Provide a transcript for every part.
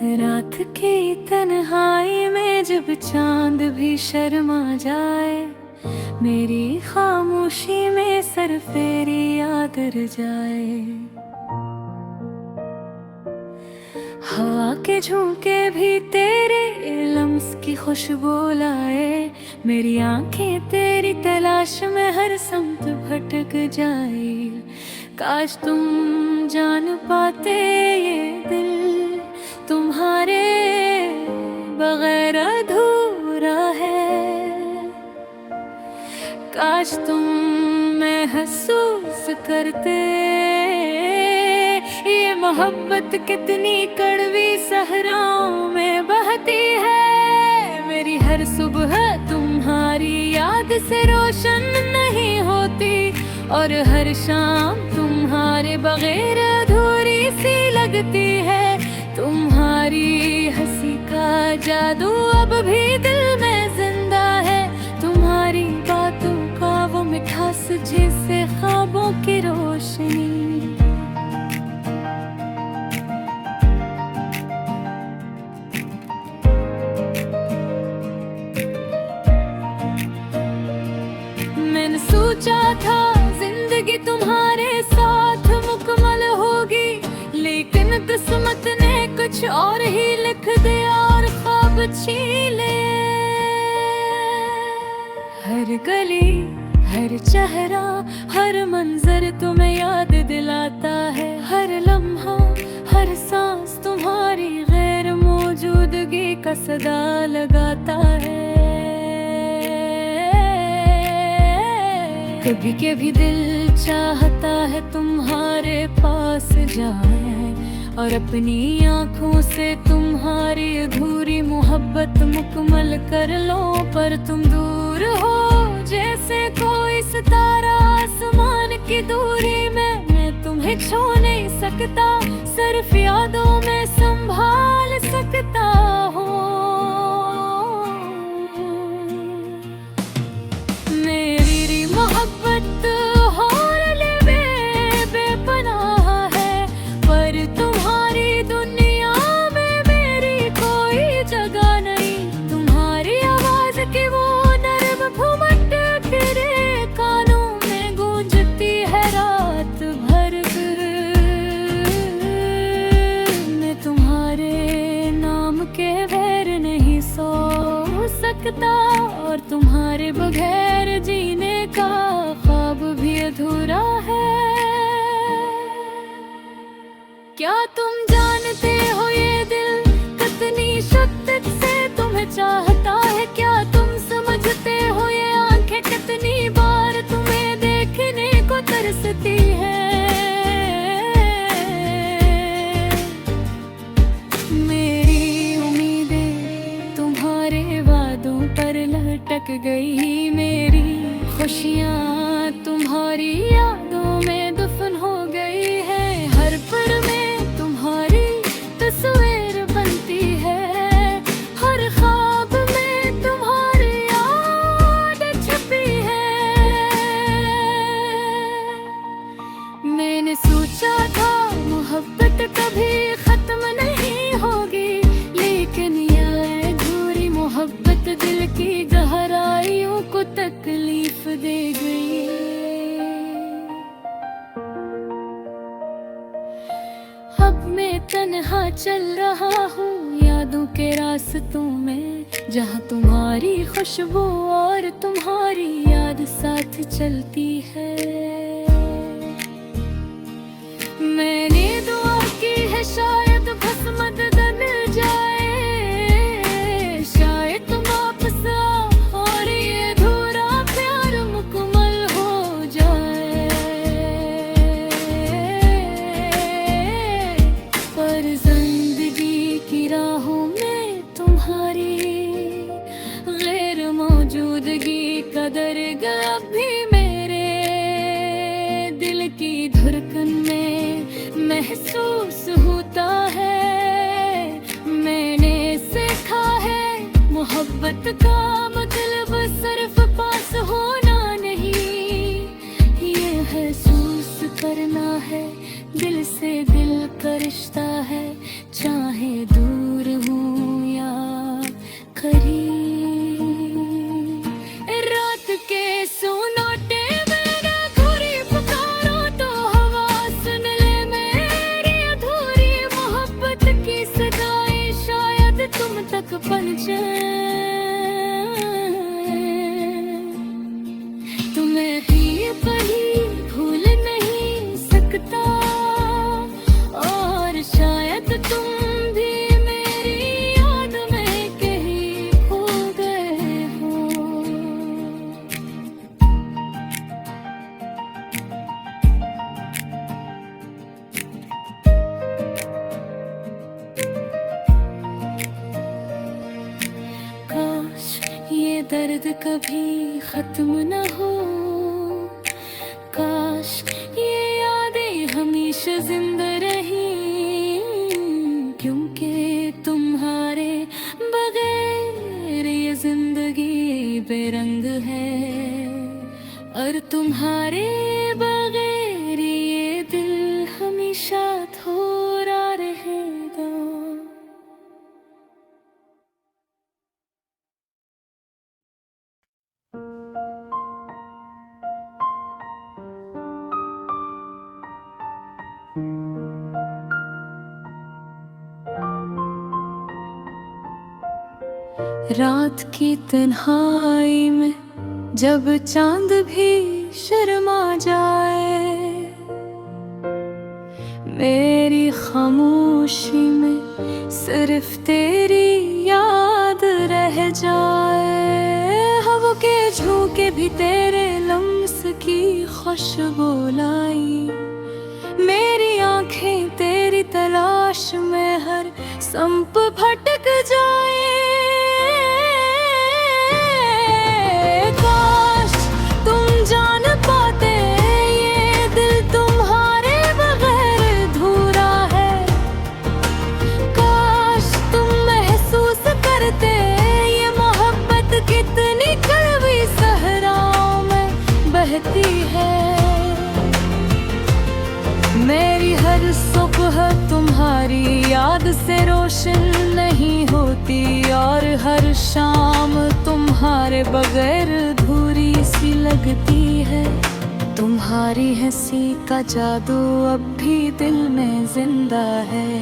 रात की तन्हाई में जब चांद भी शर्मा जाए, मेरी खामोशी में सरफेरी याद रह जाए। हवा के झोंके भी तेरे लम्स की खुशबू लाए, मेरी आंखें तेरी तलाश में हर समत भटक जाए। काश तुम जान पाते ये दिल तुम्हारे बगैर अधूरा है। काश तुम महसूस करते ये मोहब्बत कितनी कड़वी सहराओं में बहती है। मेरी हर सुबह तुम्हारी याद से रोशन नहीं होती, और हर शाम तुम्हारे बगैर अधूरी सी लगती है। तुम्हारी हंसी का जादू अब भी दिल में जिंदा है, तुम्हारी बातों का वो मिठास जैसे ख्वाबों की रोशनी। मैंने सोचा था जिंदगी तुम्हारे साथ मुकम्मल होगी, लेकिन किस्मत ने कुछ और ही लिख दिया और ख्वाब छीले। हर गली, हर चेहरा, हर मंजर तुम्हें याद दिलाता है। हर लम्हा, हर सांस तुम्हारी गैर मौजूदगी का सदा लगाता है। कभी कभी दिल चाहता है तुम्हारे पास जाए, और अपनी आँखों से तुम्हारी अधूरी मोहब्बत मुकम्मल कर लो। पर तुम दूर हो जैसे कोई सितारा आसमान की दूरी में, मैं तुम्हें छू नहीं सकता, सिर्फ यादों में संभाल सकता हूँ। मेरी मोहब्बत हौले बेपनाह है, पर तुम्हारी दुनिया में मेरी कोई जगह नहीं। तुम्हारी आवाज की वो नर्म घुमट फिरे कानों में गूंजती है रात भर। मैं तुम्हारे नाम के बगैर नहीं सो सकता, और तुम्हारे बगैर जीने का ख्वाब भी अधूरा है। क्या तुम जानते हो ये दिल कितनी शिद्दत से तुम्हें चाहता है? क्या तुम समझते हो ये आंखें कितनी बार तुम्हें देखने को तरसती है? मेरी उम्मीदें तुम्हारे वादों पर लटक गई, मेरी खुशियाँ तुम्हारी यादों में दफन हो गई है। हर पल में तुम्हारी तस्वीर बनती है, हर ख्वाब में तुम्हारी याद छुपी है। मैंने सोचा था मोहब्बत कभी खत्म नहीं होगी, लेकिन ये अधूरी मोहब्बत दिल की गहराइयों को तकलीफ दे गई। अब मैं तन्हा चल रहा हूँ यादों के रास्तों में, जहाँ तुम्हारी खुशबू और तुम्हारी याद साथ चलती है। मैंने दुआ की है शायद बस मदद मिल जाए, शायद तुम वापस आओ और ये अधूरा प्यार मुकम्मल हो जाए। पर जिंदगी की राहों में तुम्हारी गैर मौजूदगी का दर्द अब भी मेरे दिल की धड़कन में महसूस होता है। मैंने सीखा है मोहब्बत का मतलब सिर्फ पास होना नहीं, ये महसूस करना है, दिल से दिल का रिश्ता है, चाहे दूर दर्द कभी खत्म न हो। काश ये यादें हमेशा जिंदा रही, क्योंकि तुम्हारे बगैर ये जिंदगी बेरंग है, और तुम्हारे बगैर ये दिल हमेशा थोड़ा रहेगा। रात की तन्हाई में जब चांद भी शर्मा जाए, मेरी खामोशी में सिर्फ तेरी याद रह जाए। हवा के झोंके भी तेरे लम्स की खुशबू लाई, मेरी आंखें तेरी तलाश में हर संप भटक जाए। काश तुम जान पाते ये दिल तुम्हारे बगैर अधूरा है। काश तुम महसूस करते ये मोहब्बत कितनी कड़वी सहराओं में बहती है। मेरी हर सुबह तुम्हारी याद से रोशन नहीं होती, और हर शाम तुम्हारे बगैर अधूरी सी लगती है। तुम्हारी हंसी का जादू अब भी दिल में जिंदा है,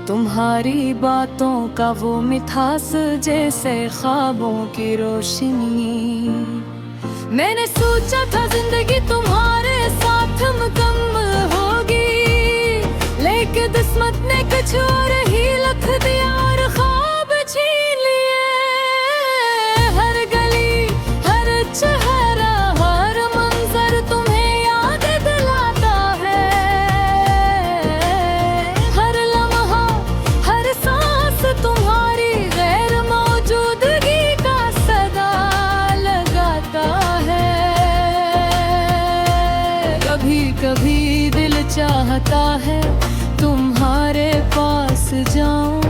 तुम्हारी बातों का वो मिठास जैसे ख्वाबों की रोशनी। मैंने सोचा था जिंदगी तुम्हारे साथ मुकम्मल होगी, लेकिन किस्मत ने कुछ और ही लिख दिया और ख्वाब छीन लिए। हर गली, हर चेहरा, हर मंजर तुम्हें याद दिलाता है। हर लम्हा, हर सांस तुम्हारी गैर मौजूदगी का सदा लगाता है। कभी कभी दिल चाहता है तुम्हारे पास जाऊं,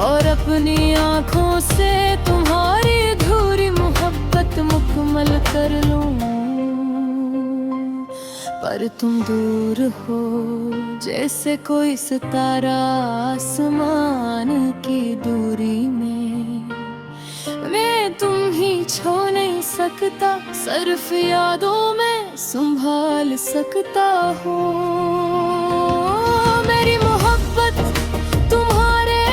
और अपनी आँखों से तुम्हारी अधूरी मोहब्बत मुकम्मल कर लूं। पर तुम दूर हो जैसे कोई सितारा आसमान की दूरी में। मैं तुम ही छोड़ नहीं सकता, सिर्फ यादों में संभाल सकता हूँ। मेरी मोहब्बत तुम्हारे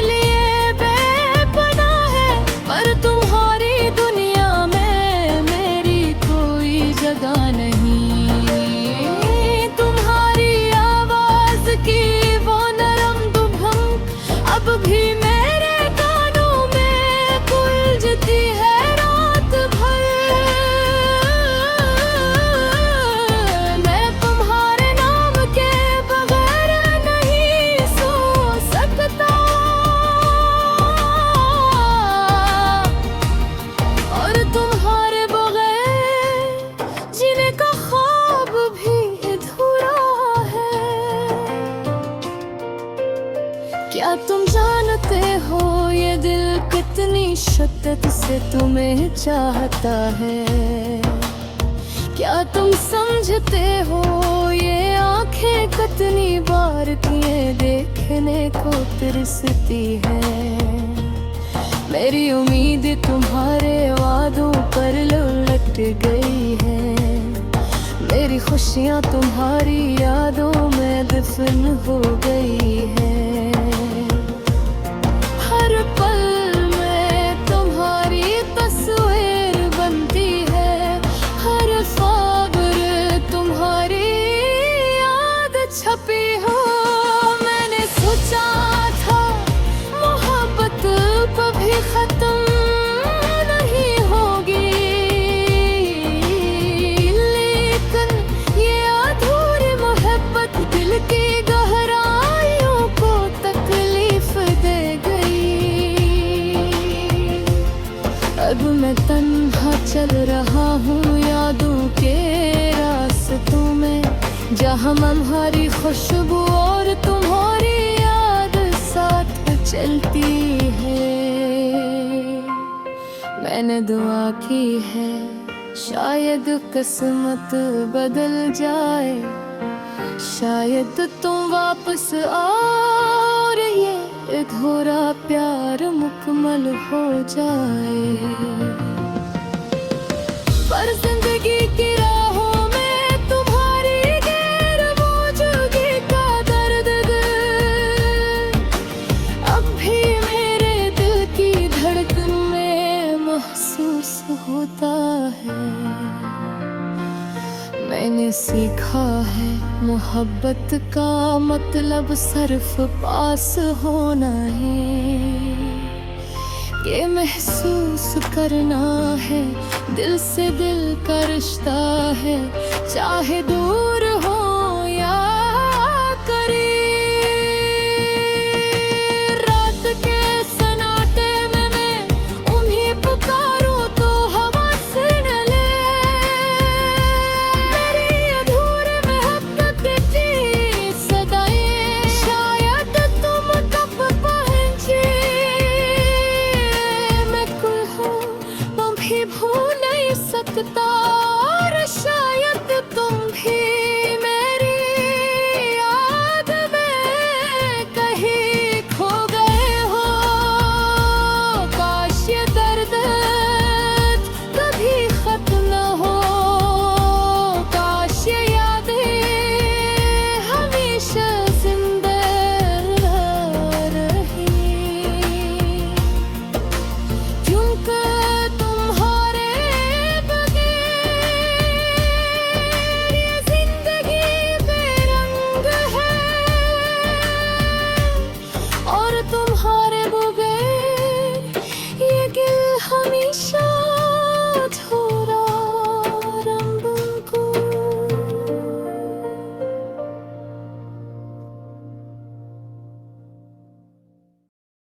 लिए बेपनाह है, पर तुम्हारी दुनिया में मेरी कोई जगह नहीं। तुम्हारी आवाज की वो नरम दुभंग अब भी मेरे कानों में गूंजती है रात भर। मैं तुम्हारे नाम के बगैर नहीं सो सकता, और तुम्हारे बगैर जीने का ख्वाब भी अधूरा है। क्या तुम जानते हो ये दिल कितनी शिद्दत से तुम्हें चाहता है? क्या तुम समझते हो ये आंखें कितनी बार किए देखने को तरसती है? मेरी उम्मीद तुम्हारे वादों पर लुढ़क गई है, मेरी खुशियाँ तुम्हारी यादों में दफन हो गई है। हर पल में तुम्हारी तस्वीर बनती है, हर ख्वाब तुम्हारी याद छपी हो। मैंने सोचा था मोहब्बत कभी खत्म नहीं होगी, लेकिन ये अधूरी मोहब्बत दिल की गहराइयों को अब मैं तन्हा चल रहा हूँ यादों के रास्तों में, जहाँ हमारी खुशबू और तुम्हारी याद साथ चलती है। मैंने दुआ की है शायद किस्मत बदल जाए, शायद तुम वापस आओ और ये अधूरा प्यार मुकम्मल हो जाए। पर जिंदगी की राहों में तुम्हारी गैर मौजूदगी का दर्द अब भी मेरे दिल की धड़कन में महसूस होता है। मैंने सीखा है मोहब्बत का मतलब सिर्फ पास होना है, कि महसूस करना है दिल से दिल का रिश्ता है, चाहे दूर